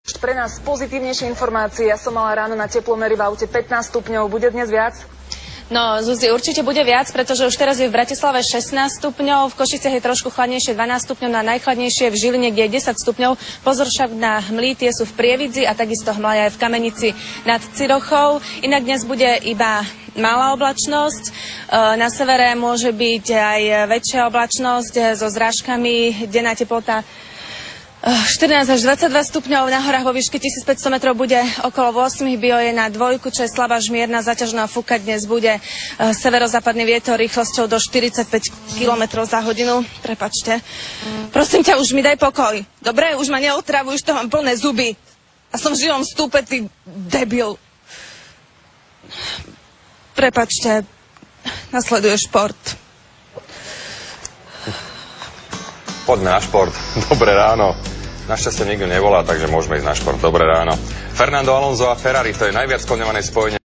Pre nás pozitívnejšie informácie. Ja som mala ráno na teplomery v aute 15 stupňov. Bude dnes viac? No, Zuzi, určite bude viac, pretože už teraz je v Bratislave 16 stupňov, v Košiciach je trošku chladnejšie 12 stupňov, na najchladnejšie v Žiline, kde je 10 stupňov. Pozor však na hmly, tie sú v Prievidzi a takisto hmly aj v Kamenici nad Cirochou. Inak dnes bude iba malá oblačnosť. Na severe môže byť aj väčšia oblačnosť so zrážkami, denná teplota 14 až 22 stupňov, na horách vo výške 1500 metrov bude okolo 8, bio je na 2, čo je slabá žmierna, zaťažná fúkať dnes bude severozápadný vietor rýchlosťou do 45 km za hodinu. Prepačte. Prosím ťa, už mi daj pokoj. Dobre, už ma neotravuj, už to mám plné zuby. A som v živom stúpe, ty debil. Prepačte, nasleduje šport. Poďme na šport. Dobré ráno. Našťastie nikto nevolá, takže môžeme ísť na šport. Dobré ráno. Fernando Alonso a Ferrari, to je najviac skloňované spojenie